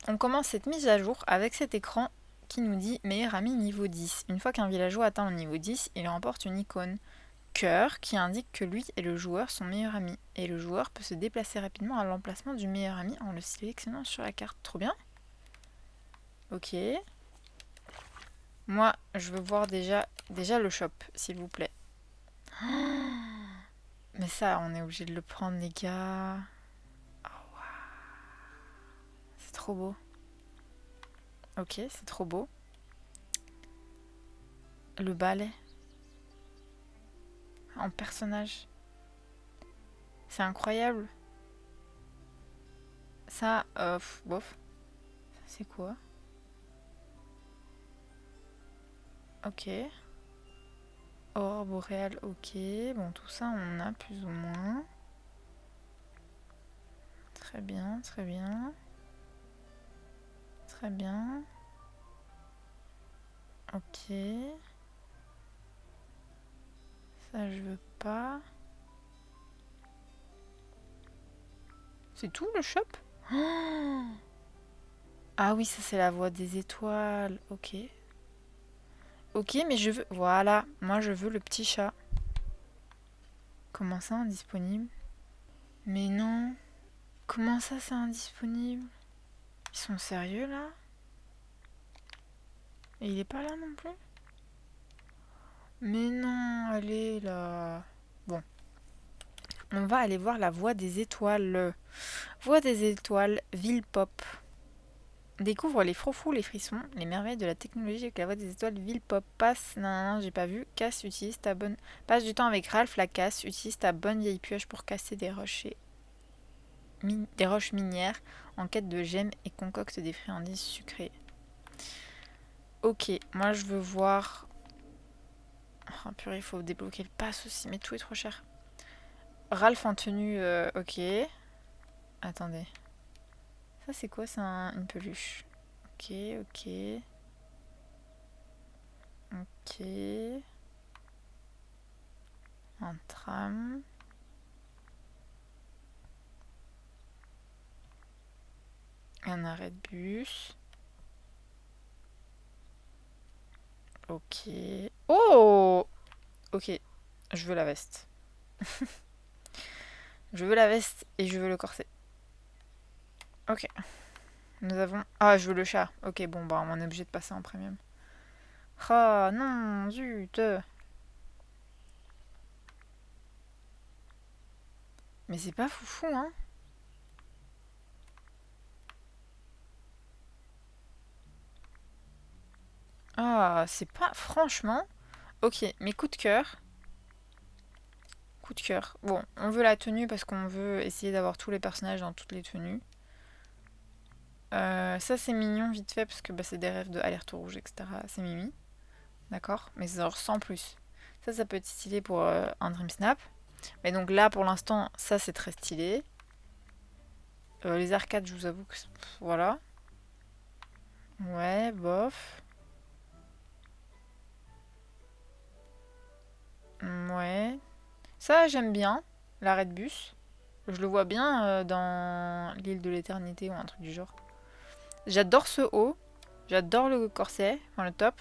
On commence cette mise à jour avec cet écran qui nous dit meilleur ami niveau 10. Une fois qu'un villageois atteint le niveau 10, il remporte une icône cœur qui indique que lui et le joueur sont meilleurs amis. Et le joueur peut se déplacer rapidement à l'emplacement du meilleur ami en le sélectionnant sur la carte. Trop bien. Ok. Moi, je veux voir déjà le shop, s'il vous plaît. Mais ça, on est obligé de le prendre, les gars. Oh, wow. C'est trop beau. Ok, c'est trop beau. Le balai. En personnage. C'est incroyable. Ça, bof. C'est quoi? Ok. Aurore boréale, ok. Bon, tout ça, on a plus ou moins. Très bien, très bien. Très bien. Ok. Ça, je veux pas. C'est tout, le shop? Ah oui, ça, c'est la voie des étoiles. Ok. Ok, mais je veux... Voilà, moi, je veux le petit chat. Comment ça, indisponible? Mais non. Comment ça, c'est indisponible? Ils sont sérieux, là? Et il est pas là non plus? Mais non, allez, là. Bon. On va aller voir la voie des étoiles. Voie des étoiles, ville pop. Découvre les froufrous, les frissons, les merveilles de la technologie avec la voie des étoiles, ville pop. Passe, non, j'ai pas vu. Casse, utilise ta bonne... Passe du temps avec Ralph, la casse. Utilise ta bonne vieille pioche pour casser des roches des roches minières en quête de gemmes et concocte des friandises sucrées. Ok, moi je veux voir... Oh purée, il faut débloquer le pass aussi, mais tout est trop cher. Ralph en tenue, ok. Attendez. Ça c'est quoi? C'est une peluche. Ok, ok. Ok. Un tram. Un arrêt de bus. Ok. Oh! Ok. Je veux la veste. Je veux la veste et je veux le corset. Ok. Nous avons... Ah, je veux le chat. Ok, bon, bah on est obligé de passer en premium. Ah non, zut. Mais c'est pas foufou, hein. Ah, c'est pas... Franchement... Ok, mes coups de cœur. Coup de cœur. Bon, on veut la tenue parce qu'on veut essayer d'avoir tous les personnages dans toutes les tenues. Ça, c'est mignon vite fait parce que bah, c'est des rêves de Alerte Rouge, etc. C'est mimi. D'accord? Mais c'est genre sans plus. Ça peut être stylé pour un Dream Snap. Mais donc là, pour l'instant, ça, c'est très stylé. Les arcades, je vous avoue que... Voilà. Ouais, bof. Ouais. Ça, j'aime bien. L'arrêt de bus. Je le vois bien dans l'île de l'éternité ou un truc du genre. J'adore ce haut. J'adore le corset. Enfin, le top.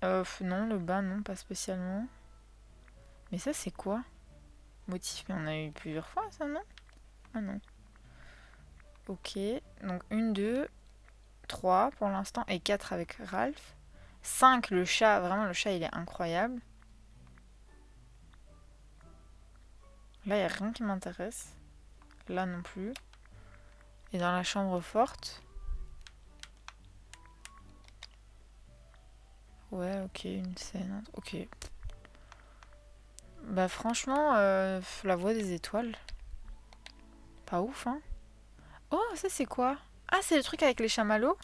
Non, le bas, non, pas spécialement. Mais ça, c'est quoi? Motif, mais on a eu plusieurs fois, ça, non? Ah non. Ok. Donc, 1, 2, 3 pour l'instant. Et 4 avec Ralph. 5, le chat. Vraiment, le chat, il est incroyable. Là, il n'y a rien qui m'intéresse. Là non plus. Et dans la chambre forte. Ouais, ok, une scène. Ok. Bah franchement, la voie des étoiles. Pas ouf, hein. Oh, ça c'est quoi? Ah, c'est le truc avec les chamallows.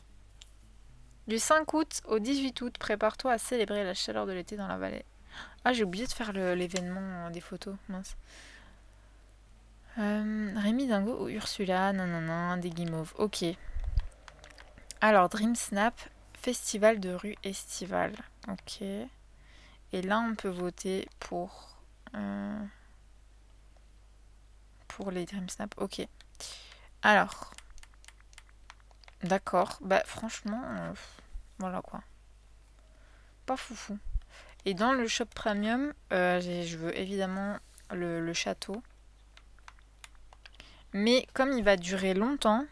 Du 5 août au 18 août, prépare-toi à célébrer la chaleur de l'été dans la vallée. Ah, j'ai oublié de faire l'événement des photos, mince. Rémi Dingo ou Ursula, nanana, des guimauves. Ok. Alors, Dream Snap, festival de rue estival. Ok. Et là, on peut voter euh, pour les Dream Snap. Ok. Alors, d'accord. Bah, franchement, voilà quoi. Pas foufou. Et dans le shop premium, je veux évidemment le château. Mais comme il va durer longtemps,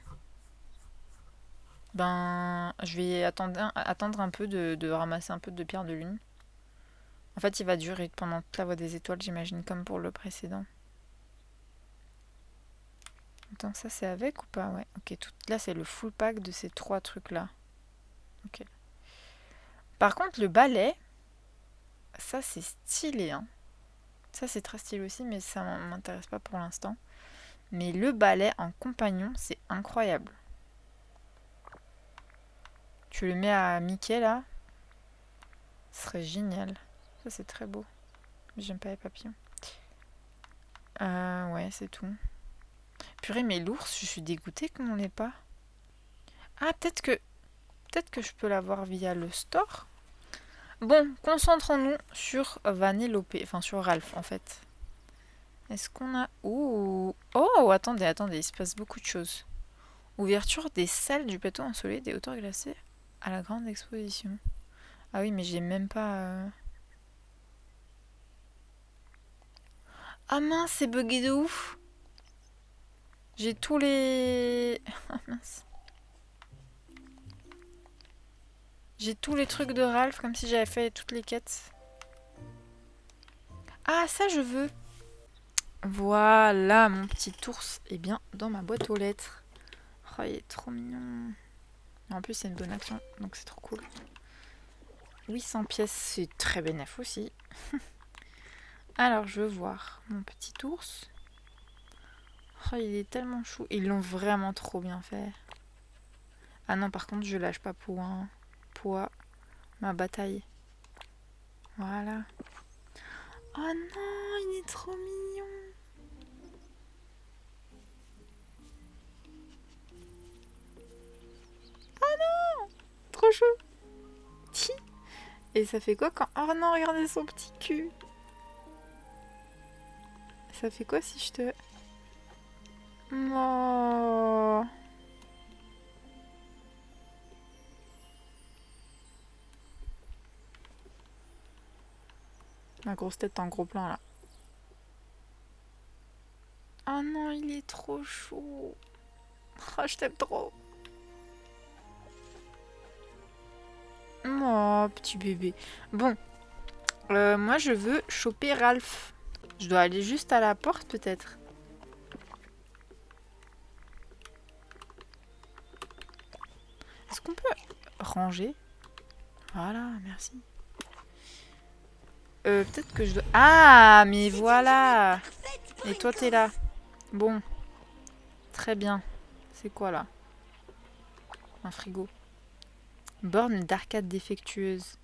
ben, je vais attendre un peu de ramasser un peu de pierre de lune. En fait, il va durer pendant toute la voie des étoiles, j'imagine, comme pour le précédent. Attends, ça c'est avec ou pas? Ouais, ok. Là, c'est le full pack de ces 3 trucs-là. Ok. Par contre, le balai, ça c'est stylé, hein. Ça c'est très stylé aussi, mais ça m'intéresse pas pour l'instant. Mais le balai en compagnon, c'est incroyable. Tu le mets à Mickey là, ce serait génial. Ça c'est très beau. Mais j'aime pas les papillons. Ouais, c'est tout. Purée, mais l'ours, je suis dégoûtée qu'on n'en ait pas. Ah, peut-être que je peux l'avoir via le store. Bon, concentrons-nous sur Vanellope, enfin sur Ralph en fait. Est-ce qu'on a... Ouh. Oh, attendez, il se passe beaucoup de choses. Ouverture des salles du plateau ensoleillé des hauteurs glacées à la grande exposition. Ah oui, mais j'ai même pas... Ah mince, c'est bugué de ouf. J'ai tous les... Ah mince. J'ai tous les trucs de Ralph comme si j'avais fait toutes les quêtes. Ah, ça je veux. Voilà, mon petit ours est bien dans ma boîte aux lettres. Oh, il est trop mignon. En plus, c'est une bonne action, donc c'est trop cool. 800 pièces, c'est très bénéf aussi. Alors, je veux voir mon petit ours. Oh, il est tellement chou. Ils l'ont vraiment trop bien fait. Ah non, par contre, je lâche pas pour ma bataille. Voilà. Oh non, il est trop mignon. Trop chou. Ti. Et ça fait quoi quand... Oh non, regardez son petit cul. Ça fait quoi si je te... Oh. Ma grosse tête en gros plan là. Oh non, il est trop chou. Oh, je t'aime trop. Oh, petit bébé. Bon, moi je veux choper Ralph. Je dois aller juste à la porte peut-être. Est-ce qu'on peut ranger? Voilà, merci. Peut-être que je dois... Ah, mais voilà. Et toi, t'es là. Bon, très bien. C'est quoi là? Un frigo. Borne d'arcade défectueuse.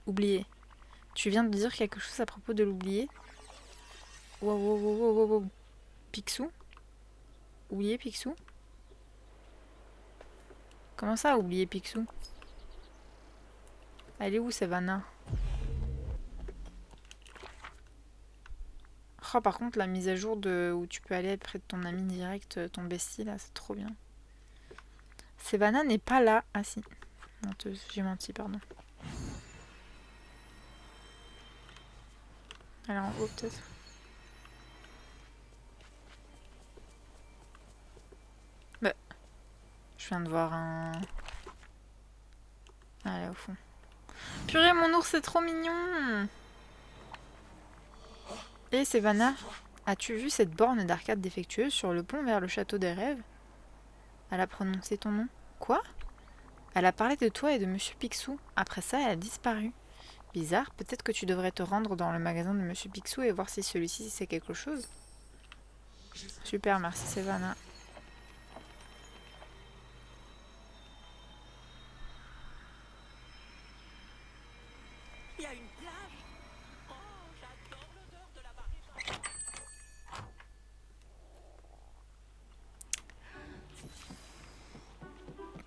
Oublié. Tu viens de dire quelque chose à propos de l'oublié? Wow, wow, wow, wow, wow, wow. Picsou? Oublié Picsou? Comment ça, oublié Picsou? Elle est où, Savannah? Oh, par contre, la mise à jour où tu peux aller près de ton ami direct, ton bestie, là, c'est trop bien. Savannah n'est pas là. Ah si. Menteuse, j'ai menti, pardon. Elle est en haut, peut-être. Bah, je viens de voir un... Ah, elle est au fond. Purée, mon ours, c'est trop mignon. Et Savannah, as-tu vu cette borne d'arcade défectueuse sur le pont vers le château des rêves? Elle a prononcé ton nom. Quoi? Elle a parlé de toi et de Monsieur Picsou. Après ça, elle a disparu. Bizarre, peut-être que tu devrais te rendre dans le magasin de Monsieur Picsou et voir si celui-ci sait quelque chose. Super, merci Savannah. Il y a une plage. Oh, j'adore l'odeur de la marée.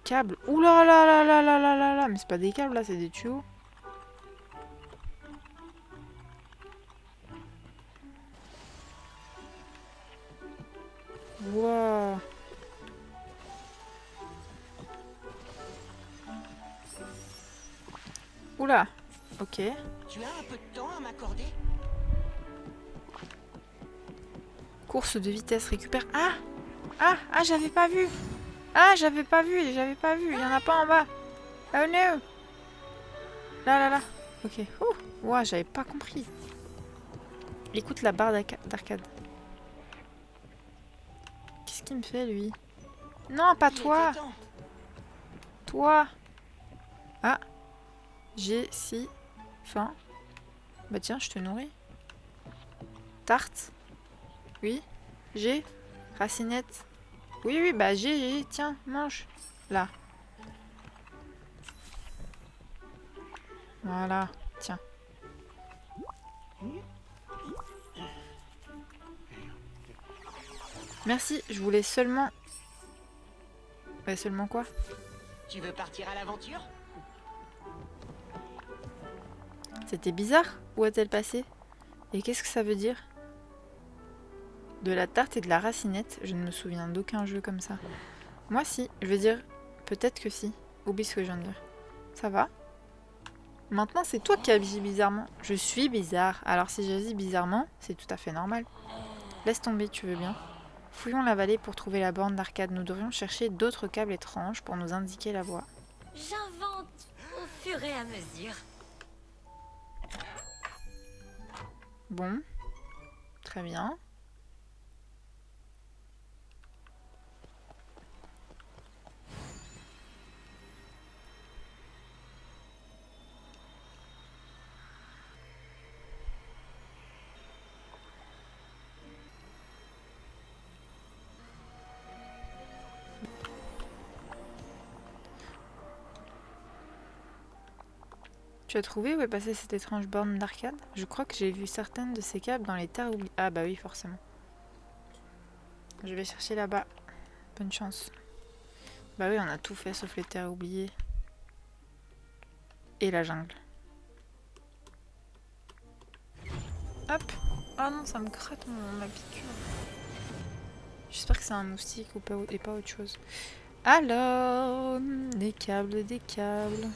câbles. Ouh là là là là là là là là. Mais c'est pas des câbles là, c'est des tuyaux. Wow. Oula. Ok. Tu as un peu de temps à m'accorder? Course de vitesse, récupère. Ah. Ah. Ah, j'avais pas vu. Ah, j'avais pas vu. Il y en a pas en bas. Oh no. Là, là, là. Ok. Ouh. Ouah, j'avais pas compris. Écoute la barre d'arcade. Qu'est-ce qu'il me fait, lui? Non, pas toi. Toi. Ah. J'ai si faim. Bah tiens, je te nourris. Tarte. Oui. J'ai. Racinette. Oui, oui, bah j'ai. Tiens, mange. Là. Voilà. Tiens. Merci, je voulais seulement... Ouais, seulement quoi? Tu veux partir à l'aventure? C'était bizarre. Où a-t-elle passé? Et qu'est-ce que ça veut dire? De la tarte et de la racinette. Je ne me souviens d'aucun jeu comme ça. Moi, si. Je veux dire, peut-être que si. Oublie ce que je viens de dire. Ça va? Maintenant, c'est toi qui agis bizarrement. Je suis bizarre. Alors, si j'agis bizarrement, c'est tout à fait normal. Laisse tomber, tu veux bien. Fouillons la vallée pour trouver la borne d'arcade. Nous devrions chercher d'autres câbles étranges pour nous indiquer la voie. J'invente au fur et à mesure. Bon. Très bien. Tu as trouvé où est passée cette étrange borne d'arcade? Je crois que j'ai vu certaines de ces câbles dans les terres oubliées. Ah bah oui, forcément. Je vais chercher là-bas. Bonne chance. Bah oui, on a tout fait sauf les terres oubliées. Et la jungle. Hop. Ah non, ça me gratte ma piqûre. J'espère que c'est un moustique ou pas, et pas autre chose. Alors, des câbles, des câbles.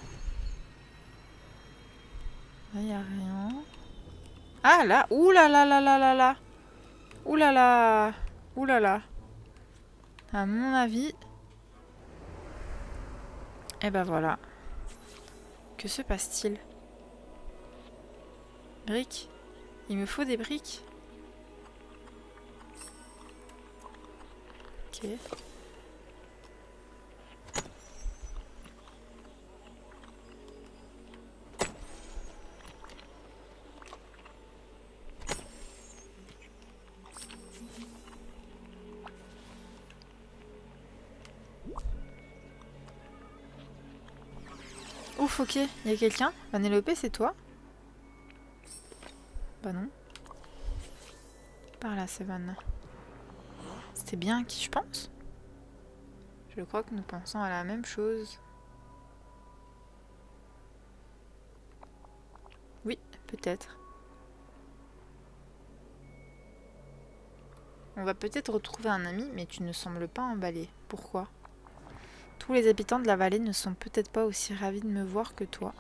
Là, y a rien. Ah là, ouh là là là là là là. Ouh là là. Ouh là là. À mon avis. Et ben voilà. Que se passe-t-il? Briques. Il me faut des briques. Ok. Ouf, ok. Il y a quelqu'un? Vanellope, c'est toi? Bah non. Par là, Savane. C'était bien à qui je pense? Je crois que nous pensons à la même chose. Oui, peut-être. On va peut-être retrouver un ami, mais tu ne sembles pas emballé. Pourquoi? Tous les habitants de la vallée ne sont peut-être pas aussi ravis de me voir que toi.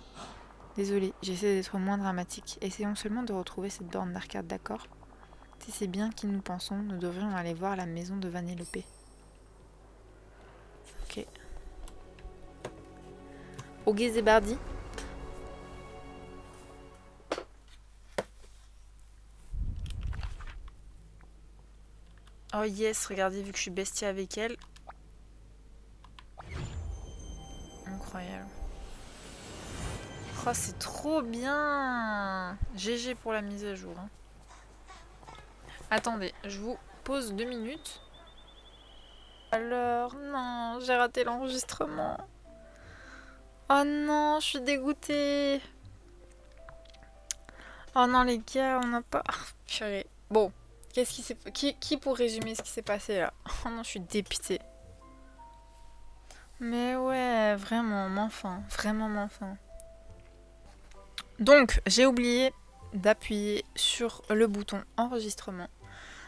Désolée, j'essaie d'être moins dramatique. Essayons seulement de retrouver cette borne d'arcade, d'accord? Si c'est bien qui nous pensons, nous devrions aller voir la maison de Vanellope. Ok. Ok, Zébardi. Oh yes, regardez, vu que je suis bestie avec elle. Incroyable. Oh, c'est trop bien. GG pour la mise à jour. Hein. Attendez, je vous pose 2 minutes. Alors, non, j'ai raté l'enregistrement. Oh non, je suis dégoûtée. Oh non, les gars, on n'a pas... Ah, purée. Bon, qu'est-ce qui s'est... Qui pour résumer ce qui s'est passé là? Oh non, je suis dépitée. Mais ouais, vraiment, m'enfin. Vraiment m'enfin. Donc, j'ai oublié d'appuyer sur le bouton enregistrement.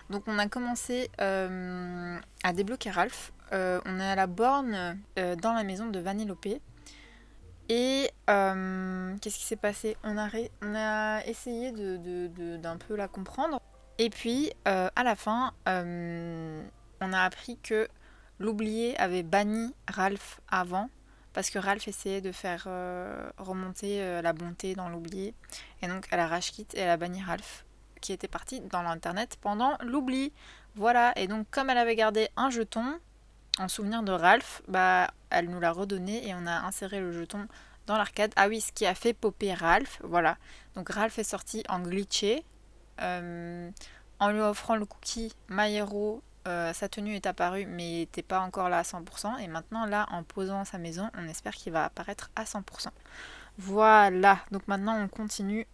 Donc, on a commencé à débloquer Ralph. On est à la borne dans la maison de Vanellope. Et qu'est-ce qui s'est passé? On a essayé d'un peu la comprendre. Et puis, à la fin, on a appris que l'oublié avait banni Ralph avant. Parce que Ralph essayait de faire remonter la bonté dans l'oublié. Et donc, elle a rage quit et elle a banni Ralph, qui était parti dans l'internet pendant l'oubli. Voilà, et donc comme elle avait gardé un jeton en souvenir de Ralph, bah elle nous l'a redonné et on a inséré le jeton dans l'arcade. Ah oui, ce qui a fait popper Ralph, voilà. Donc Ralph est sorti en glitché. En lui offrant le cookie My Hero, sa tenue est apparue mais n'était pas encore là à 100%. Et maintenant là, en posant sa maison, on espère qu'il va apparaître à 100%. Voilà, donc maintenant on continue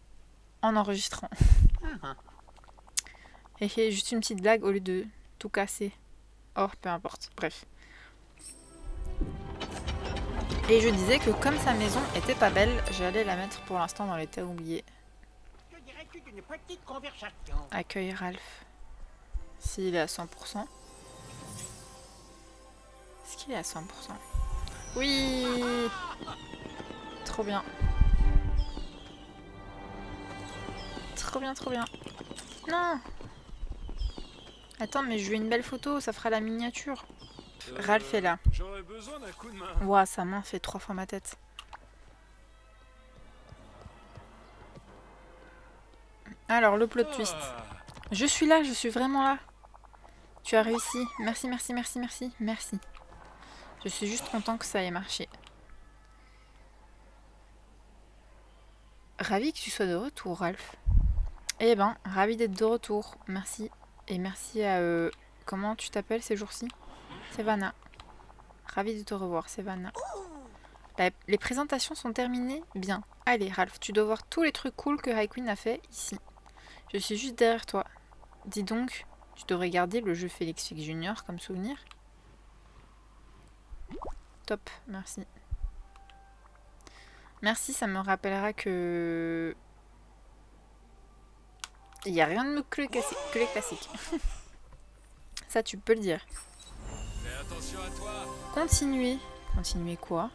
en enregistrant. Et juste une petite blague au lieu de tout casser. Oh, peu importe, bref. Et je disais que comme sa maison était pas belle, j'allais la mettre pour l'instant dans l'état oublié. Que dirais-tu d'une petite conversation? Accueille Ralph. S'il est à 100%. Est-ce qu'il est à 100%? Oui! Trop bien. Trop bien, trop bien. Non! Attends, mais je veux une belle photo, ça fera la miniature. Ralph est là. J'aurais besoin d'un coup de main. Ouah, sa main fait 3 fois ma tête. Alors, le plot twist. Je suis là, je suis vraiment là. Tu as réussi. Merci, merci, merci, merci, merci. Je suis juste content que ça ait marché. Ravi que tu sois de retour, Ralph. Eh ben, ravi d'être de retour. Merci. Et merci à... comment tu t'appelles ces jours-ci? C'est Vanna. Ravi de te revoir, c'est Vanna. Les présentations sont terminées? Bien. Allez, Ralph, tu dois voir tous les trucs cool que High Queen a fait ici. Je suis juste derrière toi. Dis donc, tu devrais garder le jeu Félix Fix Junior comme souvenir. Top, merci. Merci, ça me rappellera que... Il n'y a rien de mieux que les classiques. Ça, tu peux le dire. Fais attention à toi. Continuer. Continuer quoi?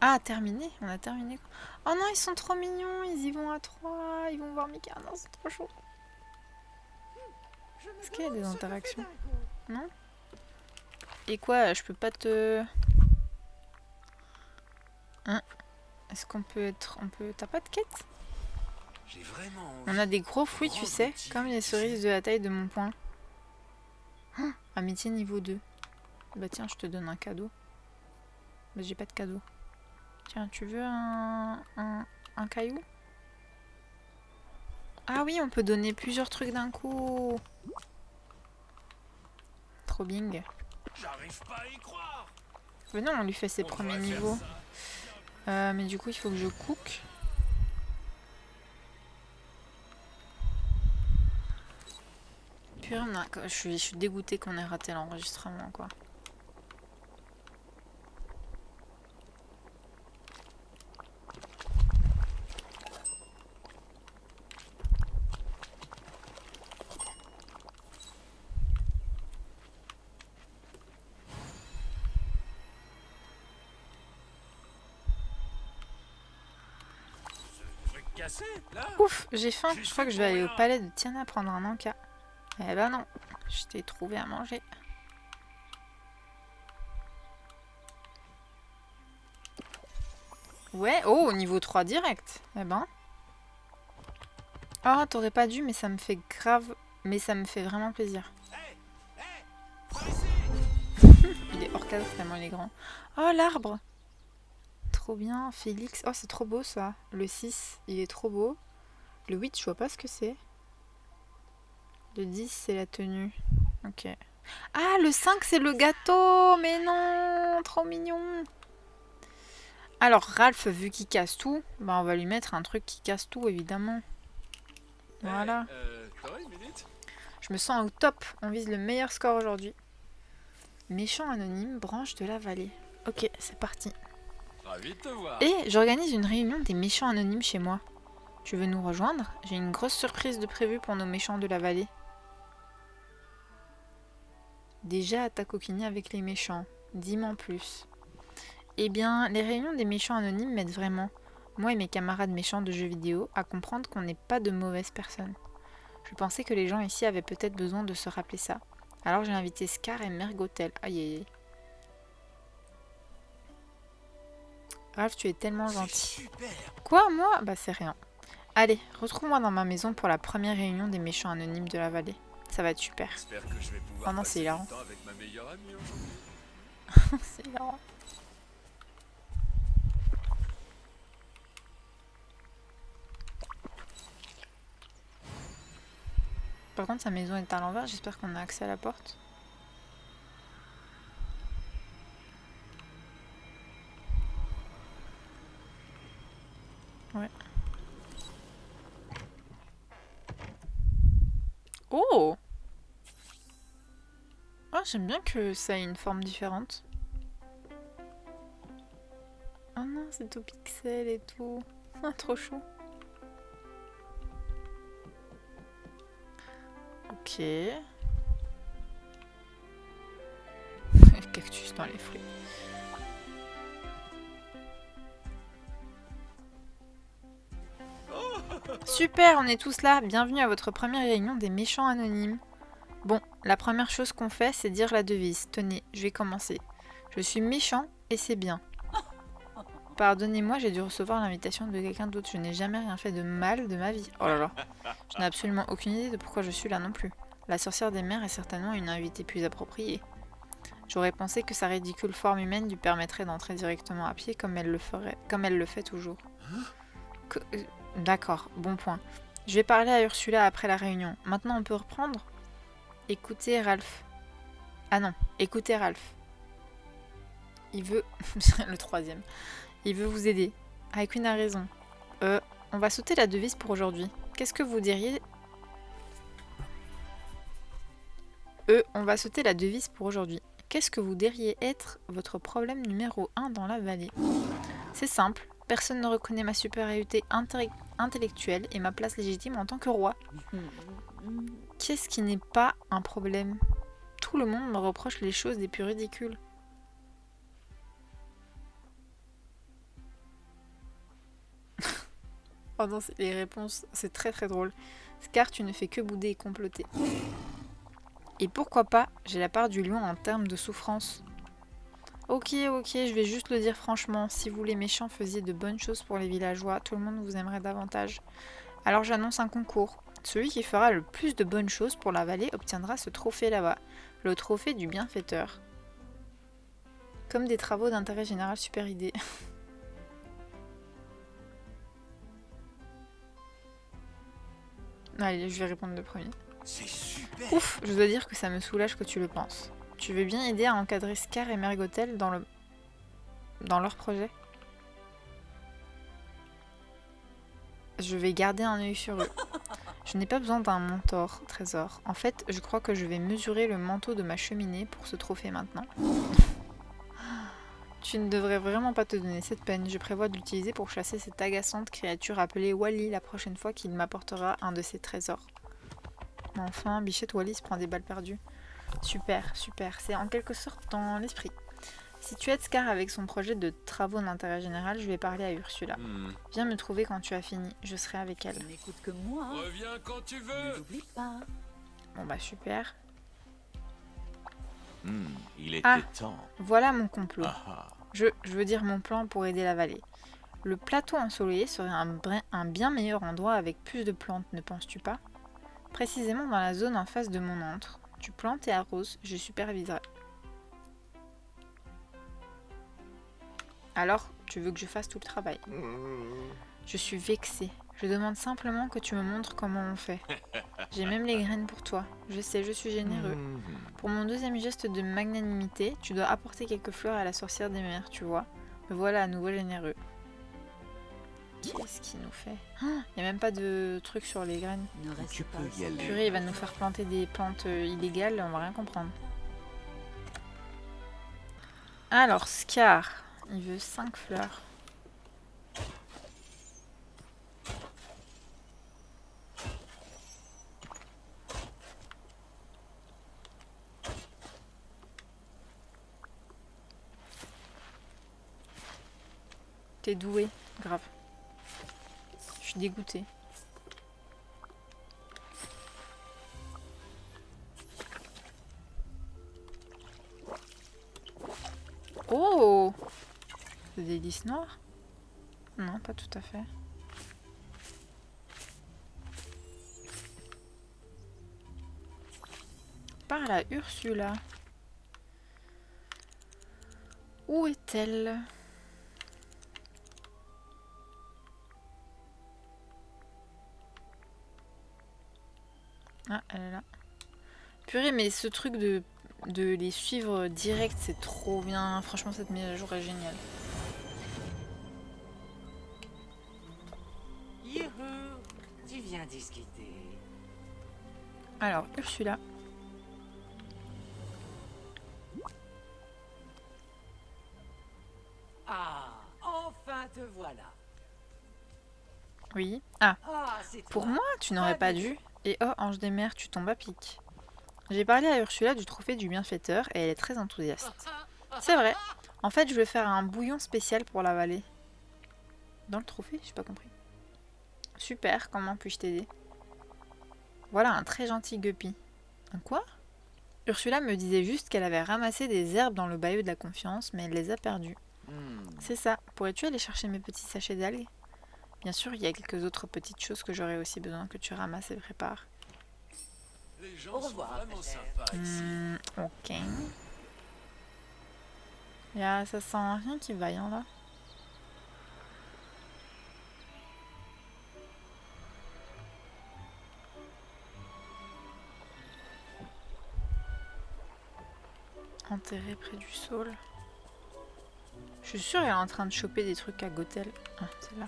Ah, terminé. On a terminé. Oh non, ils sont trop mignons. Ils y vont à 3. Ils vont voir Mika. Non, c'est trop chaud. Est-ce qu'il y a des interactions? Non? Et quoi? Je peux pas te... Hein? Est-ce qu'on peut être... On peut... T'as pas de quête? J'ai vraiment envie. On a des gros fruits, tu sais, comme les cerises de la taille de mon poing. Oh, amitié niveau 2. Bah tiens, je te donne un cadeau. Bah j'ai pas de cadeau. Tiens, tu veux un caillou? Ah oui, on peut donner plusieurs trucs d'un coup. Trop bing. J'arrive pas à y croire. Mais non, on lui fait ses On premiers devrait faire niveaux. ça. Mais du coup, il faut que je cook. Purée, je suis dégoûtée qu'on ait raté l'enregistrement, quoi. Ce truc cassé, là. Ouf, j'ai faim. Je crois que je vais aller au palais de Tiana prendre un encas. Eh ben non, je t'ai trouvé à manger. Ouais, oh, niveau 3 direct. Eh ben. Oh, t'aurais pas dû, mais ça me fait grave... Mais ça me fait vraiment plaisir. Hey, par ici. Il est hors cadre tellement il est grand. Oh, l'arbre. Trop bien, Félix. Oh, c'est trop beau ça. Le 6, il est trop beau. Le 8, je vois pas ce que c'est. Le 10, c'est la tenue. Ok. Ah, le 5, c'est le gâteau. Mais non, trop mignon. Alors, Ralph, vu qu'il casse tout, bah on va lui mettre un truc qui casse tout, évidemment. Voilà. T'aurais une minute? Je me sens au top. On vise le meilleur score aujourd'hui. Méchant anonyme, branche de la vallée. Ok, c'est parti. Ravi de te voir. Et j'organise une réunion des méchants anonymes chez moi. Tu veux nous rejoindre? J'ai une grosse surprise de prévue pour nos méchants de la vallée. Déjà à ta coquiner avec les méchants. Dis-moi en plus. Eh bien, les réunions des méchants anonymes m'aident vraiment, moi et mes camarades méchants de jeux vidéo, à comprendre qu'on n'est pas de mauvaises personnes. Je pensais que les gens ici avaient peut-être besoin de se rappeler ça. Alors j'ai invité Scar et Mergotel. Aïe aïe aïe. Ralph, tu es tellement gentil. Super. Quoi, moi? Bah c'est rien. Allez, retrouve-moi dans ma maison pour la première réunion des méchants anonymes de la vallée. Ça va être super. J'espère que je vais pouvoir Oh non, passer c'est du hilarant. temps avec ma meilleure amie aujourd'hui. C'est hilarant. Par contre, sa maison est à l'envers. J'espère qu'on a accès à la porte. Ouais. Oh! Ah, j'aime bien que ça ait une forme différente. Oh non, c'est tout pixel et tout. Ah, trop chou. Ok. Cactus dans les fruits. Super, on est tous là. Bienvenue à votre première réunion des méchants anonymes. Bon, la première chose qu'on fait, c'est dire la devise. Tenez, je vais commencer. Je suis méchant et c'est bien. Pardonnez-moi, j'ai dû recevoir l'invitation de quelqu'un d'autre. Je n'ai jamais rien fait de mal de ma vie. Oh là là. Je n'ai absolument aucune idée de pourquoi je suis là non plus. La sorcière des mers est certainement une invitée plus appropriée. J'aurais pensé que sa ridicule forme humaine lui permettrait d'entrer directement à pied comme elle le fait toujours. D'accord, bon point. Je vais parler à Ursula après la réunion. Maintenant on peut reprendre? Écoutez Ralph. Ah non, écoutez Ralph. Il veut... le troisième. Il veut vous aider. Queen a raison. On va sauter la devise pour aujourd'hui. Qu'est-ce que vous diriez... on va sauter la devise pour aujourd'hui. Qu'est-ce que vous diriez être votre problème numéro 1 dans la vallée? C'est simple. Personne ne reconnaît ma supériorité intellectuelle et ma place légitime en tant que roi. Qu'est-ce qui n'est pas un problème? Tout le monde me reproche les choses les plus ridicules. Oh non, les réponses, c'est très très drôle. Scar, tu ne fais que bouder et comploter. Et pourquoi pas, j'ai la part du lion en termes de souffrance. Ok, je vais juste le dire franchement, si vous les méchants faisiez de bonnes choses pour les villageois, tout le monde vous aimerait davantage. Alors j'annonce un concours. Celui qui fera le plus de bonnes choses pour la vallée obtiendra ce trophée là-bas, le trophée du bienfaiteur. Comme des travaux d'intérêt général, super idée. Allez, je vais répondre le premier. C'est super. Ouf, je dois dire que ça me soulage que tu le penses. Tu veux bien aider à encadrer Scar et Mergotel dans leur projet? Je vais garder un œil sur eux. Je n'ai pas besoin d'un mentor, Trésor. En fait, je crois que je vais mesurer le manteau de ma cheminée pour ce trophée maintenant. Tu ne devrais vraiment pas te donner cette peine. Je prévois de l'utiliser pour chasser cette agaçante créature appelée Wally la prochaine fois qu'il m'apportera un de ses trésors. Enfin, Bichette Wally se prend des balles perdues. Super. C'est en quelque sorte dans l'esprit. Si tu aides Scar avec son projet de travaux d'intérêt général, je vais parler à Ursula. Viens me trouver quand tu as fini, je serai avec elle. Tu n'écoutes que moi. Reviens quand tu veux. N'oublie pas. Bon bah super. Il était Ah. temps. Voilà mon complot. Ah, Je veux dire mon plan pour aider la vallée. Le plateau ensoleillé serait un bien meilleur endroit avec plus de plantes, ne penses-tu pas? Précisément dans la zone en face de mon antre. Tu plantes et arroses, je superviserai. Alors, tu veux que je fasse tout le travail? Je suis vexée. Je demande simplement que tu me montres comment on fait. J'ai même les graines pour toi. Je sais, je suis généreux. Pour mon deuxième geste de magnanimité, tu dois apporter quelques fleurs à la sorcière des mers, tu vois. Me voilà à nouveau généreux. Qu'est-ce qu'il nous fait? Il n'y a même pas de truc sur les graines. Ne reste Tu pas. peux y aller. Purée, il va nous faire planter des plantes illégales, on va rien comprendre. Alors, Scar, il veut 5 fleurs. T'es doué, grave. Je suis dégoûtée. Oh! C'est des lys noirs? Non, pas tout à fait. Par là, Ursula. Où est-elle? Ah, elle est là. Purée, mais ce truc de les suivre direct, c'est trop bien. Franchement, cette mise à jour est géniale. Youhou, tu viens discuter. Alors, Ursula. Ah, enfin te voilà. Oui. Ah, Ah, c'est pour toi. moi, tu n'aurais pas dû. Et oh, ange des mers, tu tombes à pic. J'ai parlé à Ursula du trophée du bienfaiteur et elle est très enthousiaste. C'est vrai. En fait, je vais faire un bouillon spécial pour la vallée. Dans le trophée? J'ai pas compris. Super, comment puis-je t'aider? Voilà un très gentil guppy. Un quoi? Ursula me disait juste qu'elle avait ramassé des herbes dans le bayou de la confiance, mais elle les a perdues. C'est ça. Pourrais-tu aller chercher mes petits sachets d'algues? Bien sûr, il y a quelques autres petites choses que j'aurais aussi besoin que tu ramasses et prépares. Les gens Au sont revoir, vraiment Esther. sympas ici. Ok. Ça sent rien qui vaille, hein, là. Enterré près du saule. Je suis sûre qu'elle est en train de choper des trucs à Gothel. Ah, c'est là.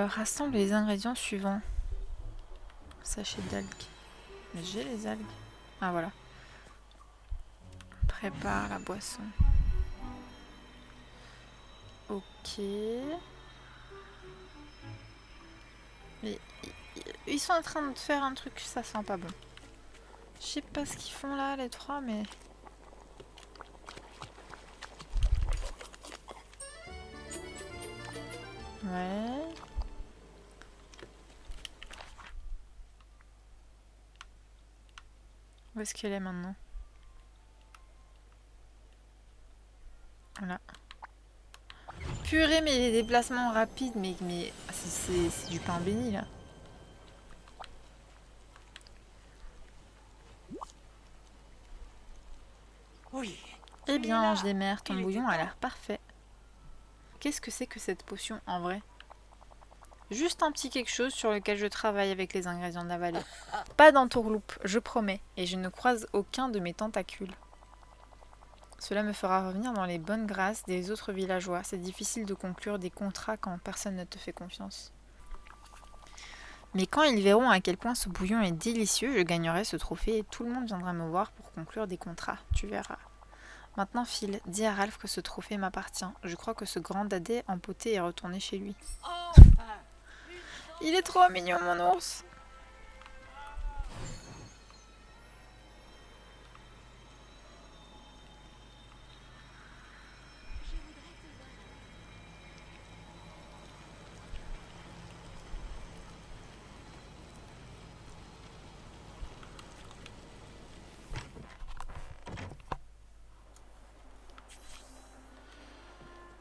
Rassemble les ingrédients suivants. Sachet d'algues. Mais j'ai les algues. Ah voilà. Prépare la boisson. Ok. Mais ils sont en train de faire un truc, ça sent pas bon. Je sais pas ce qu'ils font là, les trois, mais... Ouais. Où est-ce qu'elle est maintenant? Voilà. Purée, mais les déplacements rapides, mais c'est du pain béni là. Oui. Eh bien, là. ange des mers, ton Il bouillon était a l'air temps. parfait. Qu'est-ce que c'est que cette potion en vrai? Juste un petit quelque chose sur lequel je travaille avec les ingrédients de la vallée. Pas d'entourloupe, je promets, et je ne croise aucun de mes tentacules. Cela me fera revenir dans les bonnes grâces des autres villageois. C'est difficile de conclure des contrats quand personne ne te fait confiance. Mais quand ils verront à quel point ce bouillon est délicieux, je gagnerai ce trophée et tout le monde viendra me voir pour conclure des contrats, tu verras. Maintenant, Phil, dis à Ralph que ce trophée m'appartient. Je crois que ce grand dadais empoté est retourné chez lui. Enfin. Il est trop mignon, mon ours.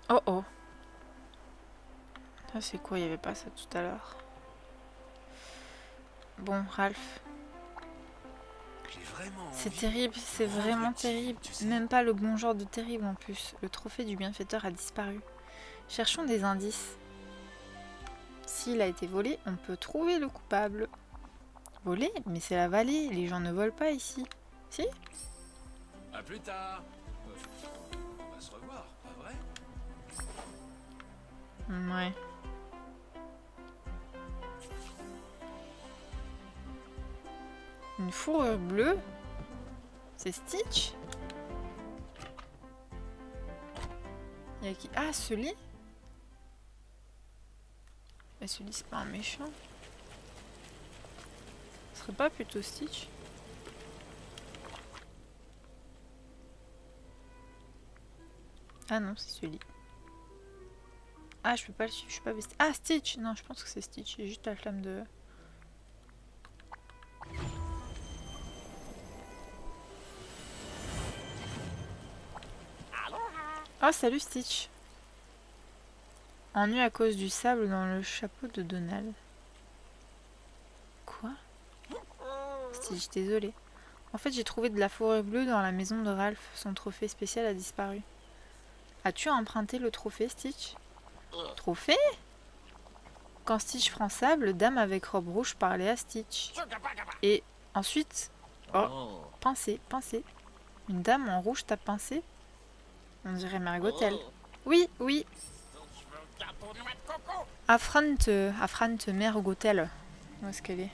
Oh oh. Ça c'est quoi? Il n'y avait pas ça tout à l'heure. Bon, Ralph. J'ai vraiment C'est envie terrible, de c'est rendre vraiment le petit, terrible. tu sais. Même pas le bon genre de terrible en plus. Le trophée du bienfaiteur a disparu. Cherchons des indices. S'il a été volé, on peut trouver le coupable. Volé? Mais c'est la vallée, les gens ne volent pas ici. Si? À plus tard. On va se revoir, pas vrai? Ouais. Une fourrure bleue. C'est Stitch. Il y a qui? Ah, Sully. Mais Sully, c'est pas un méchant. Ce serait pas plutôt Stitch? Ah non, c'est Sully. Ah, je peux pas le suivre, je suis pas bestie. Ah, Stitch! Non, je pense que c'est Stitch. J'ai juste la flamme de... Oh, salut Stitch! Ennui à cause du sable dans le chapeau de Donald. Quoi? Stitch, désolé. En fait, j'ai trouvé de la fourrure bleue dans la maison de Ralph. Son trophée spécial a disparu. As-tu emprunté le trophée, Stitch? Trophée? Quand Stitch prend sable, dame avec robe rouge parlait à Stitch. Et ensuite... Oh, pincé, pincé. Une dame en rouge t'a pincé? On dirait Margotel. Oui, oui. Affrante mère Gothel. Où est-ce qu'elle est?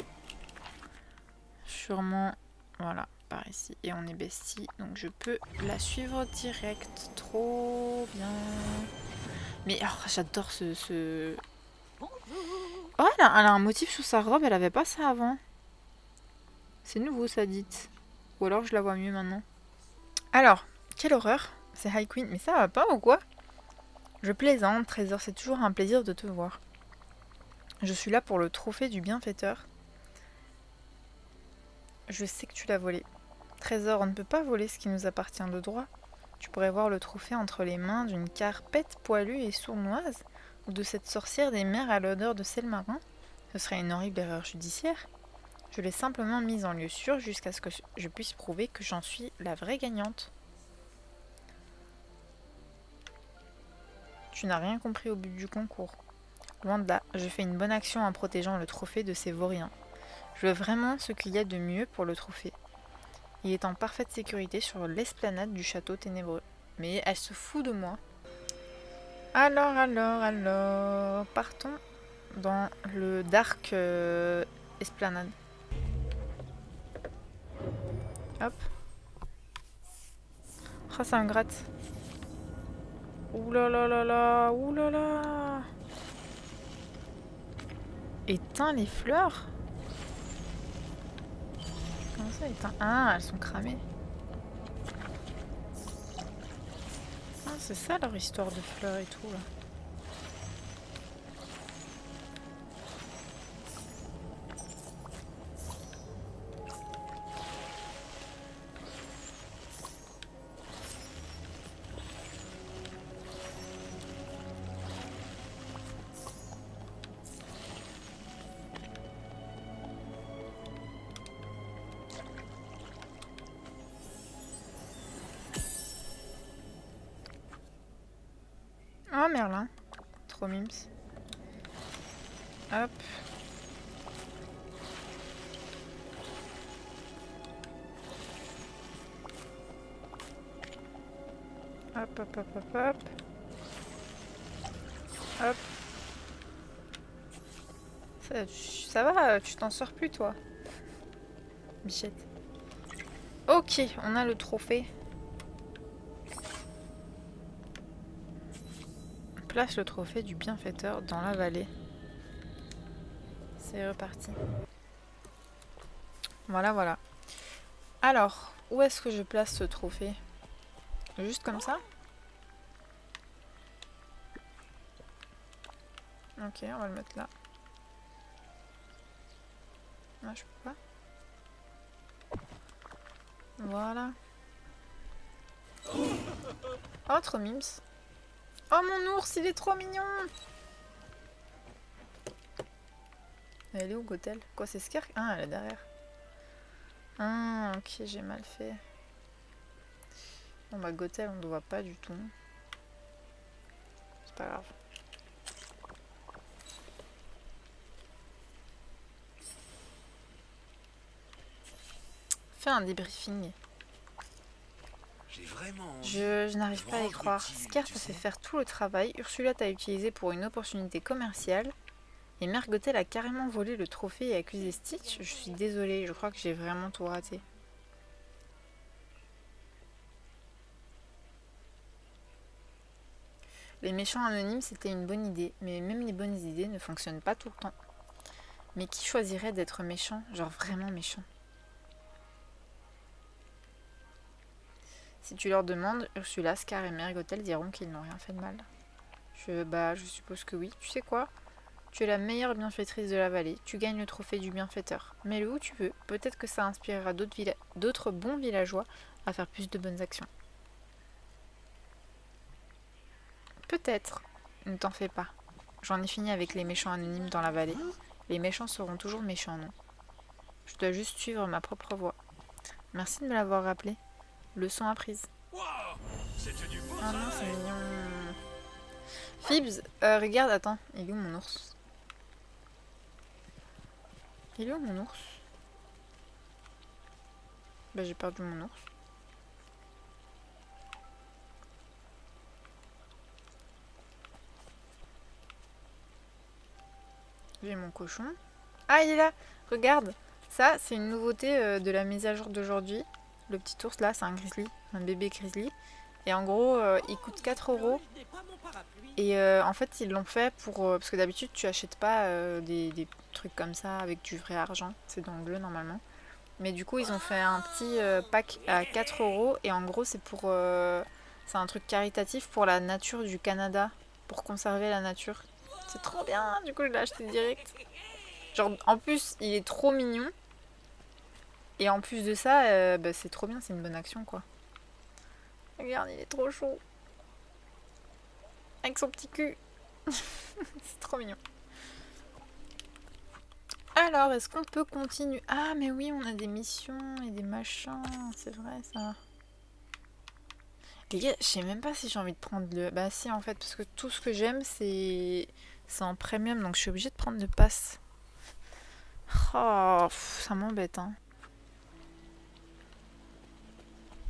Sûrement, voilà, par ici. Et on est bestie, donc je peux la suivre direct. Trop bien. Mais oh, j'adore ce... Oh, elle a un motif sur sa robe, elle avait pas ça avant. C'est nouveau, ça dit. Ou alors je la vois mieux maintenant. Alors, quelle horreur. C'est High Queen, mais ça va pas ou quoi? Je plaisante, Trésor, c'est toujours un plaisir de te voir. Je suis là pour le trophée du bienfaiteur. Je sais que tu l'as volé. Trésor, on ne peut pas voler ce qui nous appartient de droit. Tu pourrais voir le trophée entre les mains d'une carpette poilue et sournoise, ou de cette sorcière des mers à l'odeur de sel marin. Ce serait une horrible erreur judiciaire. Je l'ai simplement mise en lieu sûr jusqu'à ce que je puisse prouver que j'en suis la vraie gagnante. Tu n'as rien compris au but du concours. Loin de là, je fais une bonne action en protégeant le trophée de ces vauriens. Je veux vraiment ce qu'il y a de mieux pour le trophée. Il est en parfaite sécurité sur l'esplanade du château ténébreux. Mais elle se fout de moi. Alors, partons dans le dark esplanade. Hop. Ah, ça me gratte. Ouh là là là là, ouh là là. Éteins les fleurs? Comment ça éteint? Ah, elles sont cramées. Ah, c'est ça leur histoire de fleurs et tout là. Oh Merlin, trop mimes. Hop. Hop, hop, hop, hop, hop. Hop. Ça va, tu t'en sors plus toi, Bichette. Ok, on a le trophée. Place le trophée du bienfaiteur dans la vallée. C'est reparti. Voilà, voilà. Alors, où est-ce que je place ce trophée? Juste comme ça? Ok, on va le mettre là. Ah, je peux pas. Voilà. Oh, trop mimes. Oh, mon ours, il est trop mignon. Elle est où, Gothel? Quoi, c'est Scar? Ah, elle est derrière. Ah, ok, j'ai mal fait. Bon, bah, Gothel, on ne voit pas du tout. C'est pas grave. Fais un débriefing. Je n'arrive pas à y croire. Scar t'a fait faire tout le travail. Ursula t'a utilisé pour une opportunité commerciale. Et Mergotel a carrément volé le trophée et accusé Stitch. Je suis désolée, je crois que j'ai vraiment tout raté. Les méchants anonymes, c'était une bonne idée, mais même les bonnes idées ne fonctionnent pas tout le temps. Mais qui choisirait d'être méchant, genre vraiment méchant? Si tu leur demandes, Ursula, Scar et Mergotel diront qu'ils n'ont rien fait de mal. Je suppose que oui. Tu sais quoi? Tu es la meilleure bienfaitrice de la vallée, tu gagnes le trophée du bienfaiteur. Mets-le où tu veux, peut-être que ça inspirera d'autres bons villageois à faire plus de bonnes actions. Peut-être. Ne t'en fais pas. J'en ai fini avec les méchants anonymes dans la vallée. Les méchants seront toujours méchants, non? Je dois juste suivre ma propre voie. Merci de me l'avoir rappelé. Leçon apprise. Wow, c'était du beau Ah non, c'est travail. mignon. Phoebs, regarde, attends, il est où mon ours? Il est où mon ours? Bah j'ai perdu mon ours. J'ai mon cochon. Ah, il est là. Regarde. Ça, c'est une nouveauté de la mise à jour d'aujourd'hui. Le petit ours là, c'est un grizzly. Un bébé grizzly. Et en gros, il coûte 4 euros. Je n'ai pas mon parapluie. Et en fait, ils l'ont fait pour... parce que d'habitude, tu achètes pas des trucs comme ça avec du vrai argent. C'est dans le bleu normalement. Mais du coup, ils ont fait un petit pack à 4 euros. Et en gros, c'est pour... c'est un truc caritatif pour la nature du Canada. Pour conserver la nature. C'est trop bien. Du coup, je l'ai acheté direct. Genre, en plus, il est trop mignon. Et en plus de ça, c'est trop bien. C'est une bonne action, quoi. Regarde, il est trop chaud. Avec son petit cul. C'est trop mignon. Alors, est-ce qu'on peut continuer? Ah, mais oui, on a des missions et des machins. C'est vrai, ça. Les gars, je sais même pas si j'ai envie de prendre le... Bah si, en fait, parce que tout ce que j'aime, c'est en premium. Donc, je suis obligée de prendre le pass. Oh, ça m'embête, hein.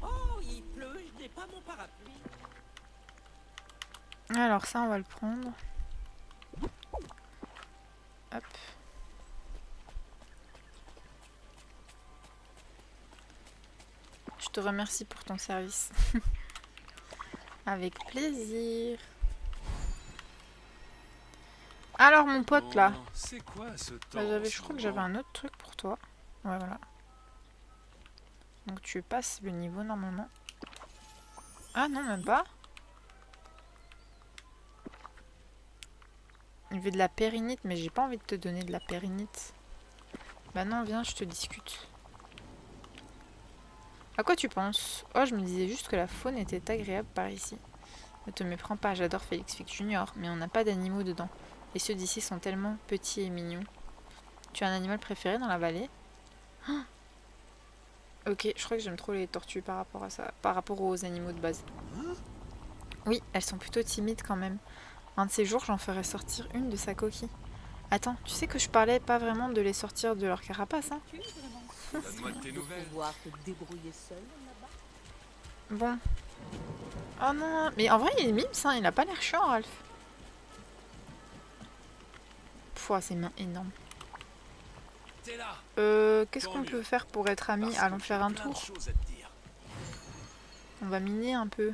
Oh, il pleut, je n'ai pas mon parapluie. Alors, ça, on va le prendre. Hop. Je te remercie pour ton service. Avec plaisir. Alors mon pote là, Oh, c'est quoi ce temps bah, en je ce crois que j'avais moment? un autre truc pour toi. Ouais voilà. Donc tu passes le niveau normalement. Ah non même pas. Il veut de la périnite mais j'ai pas envie de te donner de la périnite. Bah non viens je te discute. À quoi tu penses? Oh je me disais juste que la faune était agréable par ici. Ne te méprends pas, j'adore Félix Fick Junior, mais on n'a pas d'animaux dedans. Et ceux d'ici sont tellement petits et mignons. Tu as un animal préféré dans la vallée? Oh, ok, je crois que j'aime trop les tortues par rapport à ça, par rapport aux animaux de base. Oui, elles sont plutôt timides quand même. Un de ces jours, j'en ferai sortir une de sa coquille. Attends, tu sais que je parlais pas vraiment de les sortir de leur carapace, hein? Tu es vraiment Donne-moi de tes nouvelles. pouvoir te débrouiller seul là-bas. Bon. Oh non, mais en vrai, il est mimes, hein, il a pas l'air chiant, Ralph. Pouah, ses mains énormes. T'es là. Qu'est-ce Tant qu'on mieux. peut faire pour être amis? Parce Allons que faire j'ai un plein de tour. choses à te dire. On va miner un peu.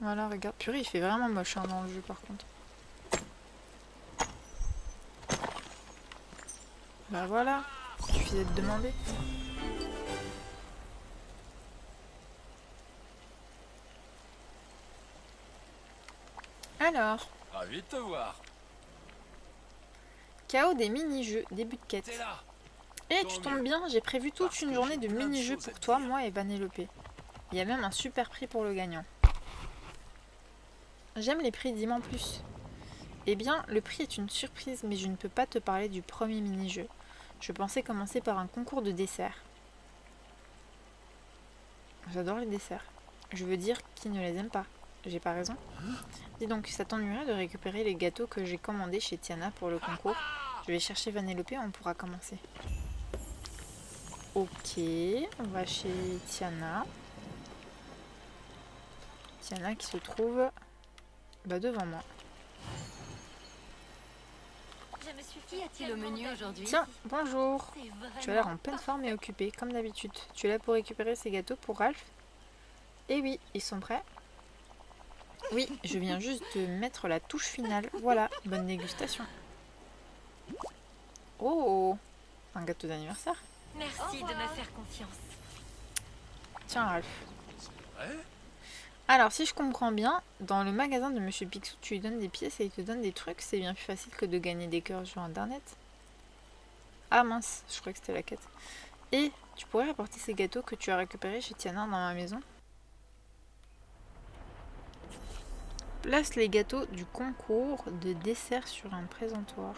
Voilà, regarde. Purée, il fait vraiment moche hein, dans le jeu par contre. Bah voilà, il suffisait de demander. Alors, Ravi de te voir. chaos des mini-jeux, début de T'es quête. là. Et Tant tu mieux. tombes bien, j'ai prévu toute Parce une que journée j'ai de plein de mini-jeux choses à pour te toi, dire. moi et Vanellope. Il y a même un super prix pour le gagnant. J'aime les prix, dis-moi en plus. Eh bien, le prix est une surprise, mais je ne peux pas te parler du premier mini-jeu. Je pensais commencer par un concours de desserts. J'adore les desserts. Je veux dire, qui ne les aime pas? J'ai pas raison? Dis donc, ça t'ennuierait de récupérer les gâteaux que j'ai commandés chez Tiana pour le concours? Je vais chercher Vanellope et on pourra commencer. Ok, on va chez Tiana. Tiana qui se trouve devant moi. Je me suis Qui a-t-il au menu aujourd'hui? Tiens, bonjour. C'est vraiment Tu as l'air en pleine forme et occupé, comme d'habitude. Tu es là pour récupérer ces gâteaux pour Ralph? Eh oui, ils sont prêts. Oui, je viens juste de mettre la touche finale. Voilà, bonne dégustation. Oh, un gâteau d'anniversaire. Merci de me faire confiance. Tiens, Ralph. Ouais. Alors, si je comprends bien, dans le magasin de Monsieur Picsou, tu lui donnes des pièces et il te donne des trucs. C'est bien plus facile que de gagner des cœurs sur Internet. Ah mince, je crois que c'était la quête. Et tu pourrais apporter ces gâteaux que tu as récupérés chez Tiana dans ma maison. Place les gâteaux du concours de dessert sur un présentoir.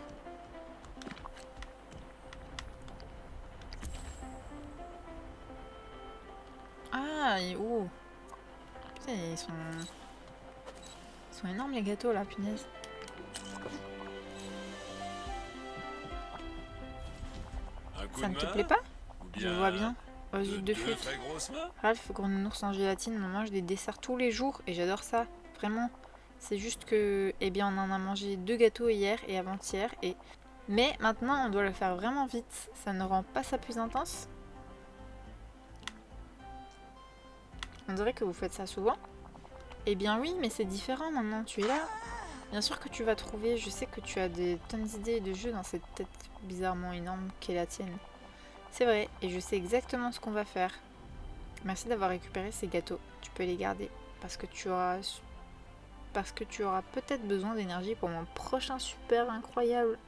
Ah, oh. Putain, ils sont énormes les gâteaux là, punaise. Un coup Ça de ne te main, plaît pas? ou Je bien vois bien. Oh, zut de deux flûte. très grosses mains. Ralph, gros nounours en gélatine, on mange des desserts tous les jours et j'adore ça. Vraiment. C'est juste que, eh bien, on en a mangé 2 gâteaux hier et avant-hier. Mais maintenant, on doit le faire vraiment vite. Ça ne rend pas ça plus intense? On dirait que vous faites ça souvent. Eh bien oui, mais c'est différent maintenant, tu es là. Bien sûr que tu vas trouver, je sais que tu as des tonnes d'idées de jeux dans cette tête bizarrement énorme qu'est la tienne. C'est vrai, et je sais exactement ce qu'on va faire. Merci d'avoir récupéré ces gâteaux. Tu peux les garder, parce que tu auras peut-être besoin d'énergie pour mon prochain super incroyable,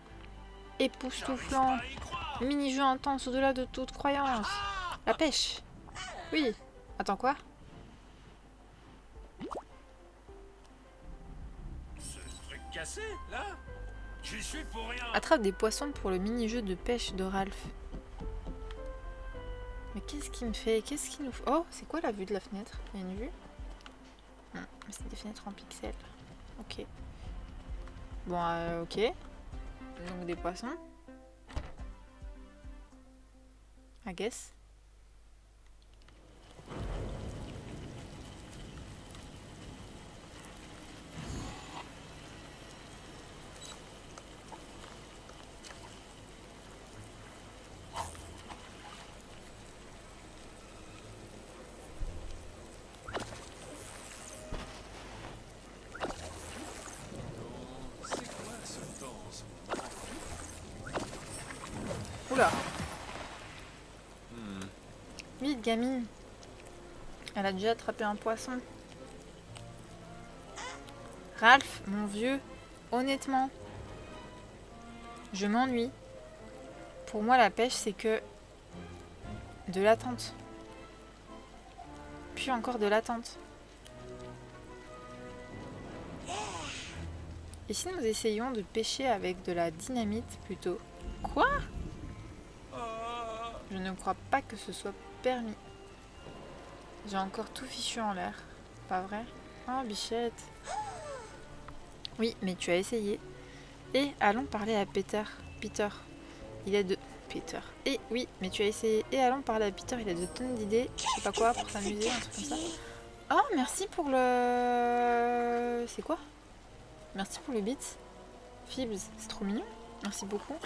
époustouflant, mini-jeu intense au-delà de toute croyance. La pêche. Oui. Attends, quoi? Ce truc cassé, là. J'y suis pour rien. Attrape des poissons pour le mini-jeu de pêche de Ralph. Mais qu'est-ce qu'il me fait? Qu'est-ce qu'il nous fait? Oh, c'est quoi la vue de la fenêtre? Il y a une vue? Non, c'est des fenêtres en pixels. Ok. Bon, ok. Donc des poissons. I guess. C'est quoi ce temps en ce moment? Oula. Vite, gamine. Elle a déjà attrapé un poisson. Ralph, mon vieux, honnêtement, je m'ennuie. Pour moi, la pêche, c'est que de l'attente. Puis encore de l'attente. Et si nous essayions de pêcher avec de la dynamite plutôt? Quoi? Je ne crois pas que ce soit permis. J'ai encore tout fichu en l'air. Pas vrai? Oh, bichette. Oui, mais tu as essayé. Et allons parler à Peter. Il a de... Peter. Et oui, mais tu as essayé. Et allons parler à Peter. Il a de tonnes d'idées. Je sais pas quoi, pour s'amuser, un truc comme ça. Oh, merci pour le... C'est quoi? Merci pour le beat. Fibs, c'est trop mignon. Merci beaucoup.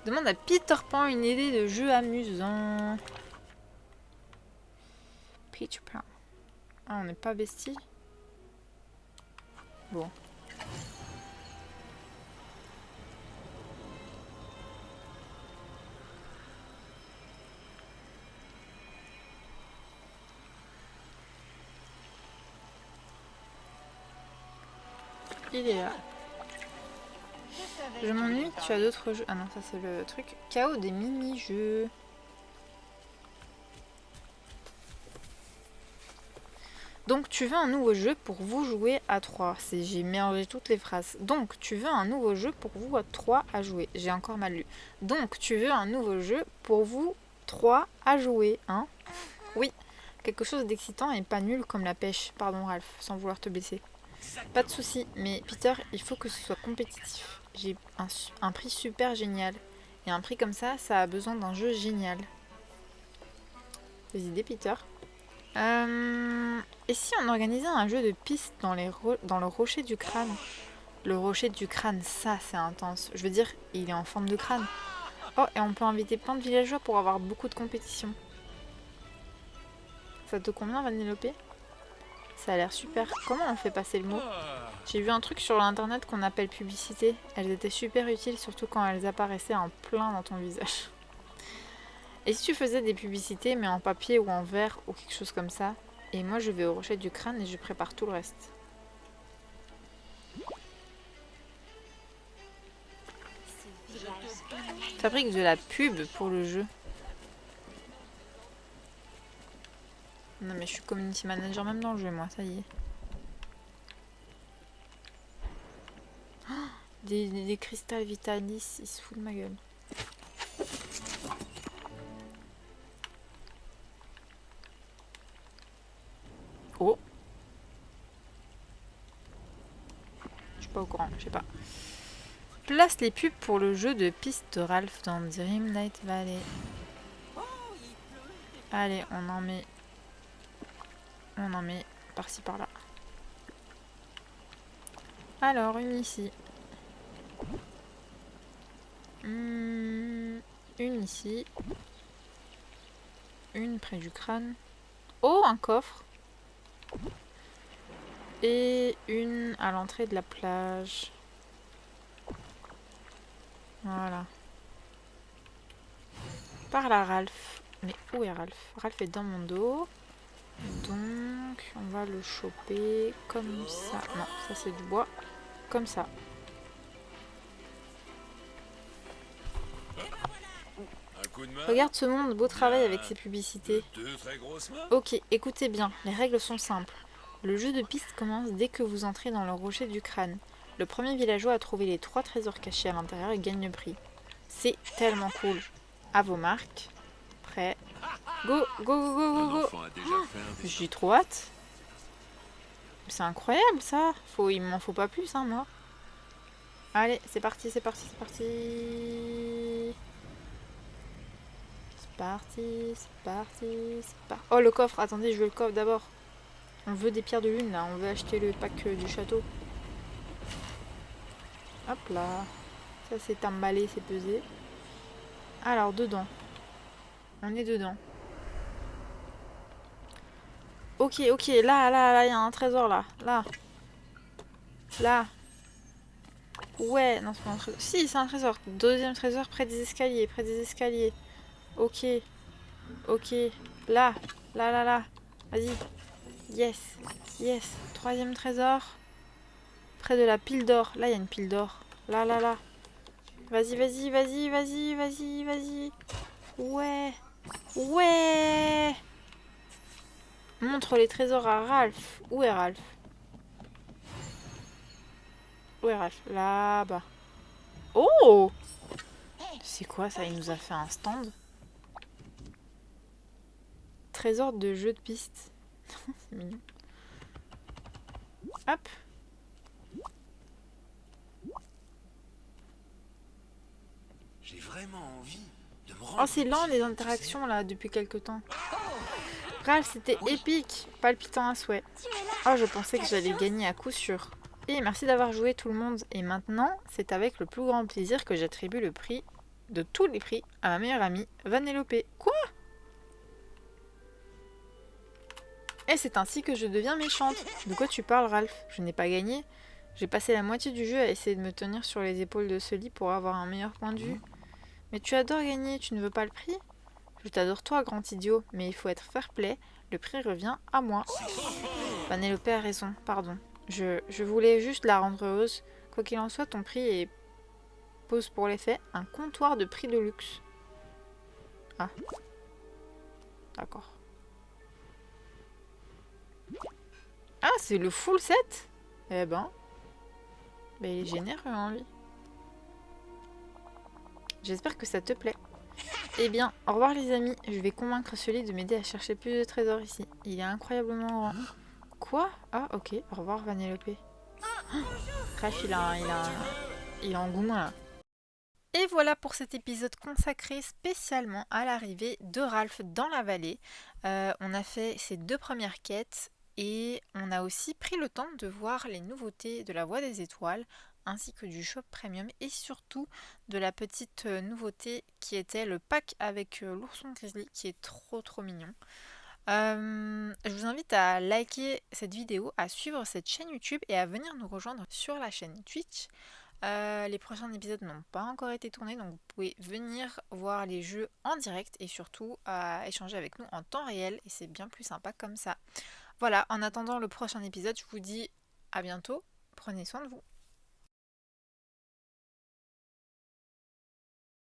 Demande à Peter Pan une idée de jeu amusant. Peter Pan. Ah, on n'est pas bestie. Bon. Il est là. Je m'ennuie, tu as d'autres jeux. Ah non, ça c'est le truc. Chaos des mini-jeux. Donc tu veux un nouveau jeu pour vous jouer à 3. J'ai mélangé toutes les phrases. Donc tu veux un nouveau jeu pour vous à 3 à jouer. J'ai encore mal lu. Donc tu veux un nouveau jeu pour vous 3 à jouer, hein? Oui, quelque chose d'excitant et pas nul comme la pêche. Pardon Ralph, sans vouloir te blesser. Pas de souci, mais Peter, il faut que ce soit compétitif. J'ai un prix super génial. Et un prix comme ça a besoin d'un jeu génial. Des idées, Peter? Et si on organisait un jeu de piste dans le rocher du crâne? Le rocher du crâne, ça c'est intense. Je veux dire, il est en forme de crâne. Oh, et on peut inviter plein de villageois pour avoir beaucoup de compétitions. Ça te convient, Vanellope? Ça a l'air super. Comment on fait passer le mot? J'ai vu un truc sur l'internet qu'on appelle publicité. Elles étaient super utiles, surtout quand elles apparaissaient en plein dans ton visage. Et si tu faisais des publicités, mais en papier ou en verre ou quelque chose comme ça? Et moi, je vais au rocher du crâne et je prépare tout le reste. Fabrique de la pub pour le jeu. Non mais je suis community manager même dans le jeu, moi, ça y est. Oh, des cristals Vitalis, ils se foutent de ma gueule. Oh. Je suis pas au courant, je sais pas. Place les pubs pour le jeu de piste de Ralph dans Dream Night Valley. Allez, on en met par-ci par-là. Alors, une ici. Une ici. Une près du crâne. Oh, un coffre. Et une à l'entrée de la plage. Voilà. Par là, Ralph. Mais où est Ralph? Ralph est dans mon dos. Donc, on va le choper comme ça. Non, ça c'est du bois. Comme ça. Regarde ce monde, beau travail avec ses publicités. Ok, écoutez bien, les règles sont simples. Le jeu de piste commence dès que vous entrez dans le rocher du crâne. Le premier villageois à trouver les 3 trésors cachés à l'intérieur et gagne le prix. C'est tellement cool. À vos marques. Prêt. Go, go, go, go, go, go. Oh, j'ai trop hâte. C'est incroyable ça. Il m'en faut pas plus, hein, moi. Allez, c'est parti, c'est parti, c'est parti. C'est parti, c'est parti, c'est parti. Oh, le coffre. Attendez, je veux le coffre d'abord. On veut des pierres de lune, là. On veut acheter le pack du château. Hop là. Ça, c'est emballé, c'est pesé. Alors, dedans. On est dedans. Ok, ok. Là, il y a un trésor, là. Là. Ouais, non, c'est pas un trésor. Si, c'est un trésor. Deuxième trésor près des escaliers. Ok. Là. Vas-y. Yes. Troisième trésor. Près de la pile d'or. Là, il y a une pile d'or. Là. Vas-y. Ouais. Montre les trésors à Ralph. Où est Ralph? Là-bas. Oh! C'est quoi ça? Il nous a fait un stand. Trésor de jeu de piste. C'est mignon. Hop. J'ai vraiment envie de me rendre. Oh, c'est lent les interactions là depuis quelques temps. Ralph, c'était épique. Palpitant à souhait. Oh, je pensais que j'allais gagner à coup sûr. Et merci d'avoir joué tout le monde. Et maintenant, c'est avec le plus grand plaisir que j'attribue le prix de tous les prix à ma meilleure amie, Vanellope. Quoi? Et c'est ainsi que je deviens méchante. De quoi tu parles, Ralph? Je n'ai pas gagné. J'ai passé la moitié du jeu à essayer de me tenir sur les épaules de Sully pour avoir un meilleur point de vue. Mais tu adores gagner, tu ne veux pas le prix? Je t'adore toi, grand idiot, mais il faut être fair-play. Le prix revient à moi. Vanellope a raison, pardon. Je voulais juste la rendre heureuse. Quoi qu'il en soit, ton prix est, pose pour l'effet, un comptoir de prix de luxe. Ah. D'accord. Ah, c'est le full set? Eh ben. Il est généreux, hein, lui. J'espère que ça te plaît. Eh bien, au revoir les amis. Je vais convaincre celui de m'aider à chercher plus de trésors ici. Il est incroyablement grand. Quoi? Ah, ok. Au revoir, Vanellope. Bref, il a engouement là. Et voilà pour cet épisode consacré spécialement à l'arrivée de Ralph dans la vallée. On a fait ces 2 premières quêtes et on a aussi pris le temps de voir les nouveautés de la Voie des Étoiles, ainsi que du shop premium et surtout de la petite nouveauté qui était le pack avec l'ourson grizzly qui est trop mignon. Je vous invite à liker cette vidéo, à suivre cette chaîne YouTube et à venir nous rejoindre sur la chaîne Twitch. Les prochains épisodes n'ont pas encore été tournés, donc vous pouvez venir voir les jeux en direct et surtout échanger avec nous en temps réel et c'est bien plus sympa comme ça. Voilà, en attendant le prochain épisode, je vous dis à bientôt, prenez soin de vous.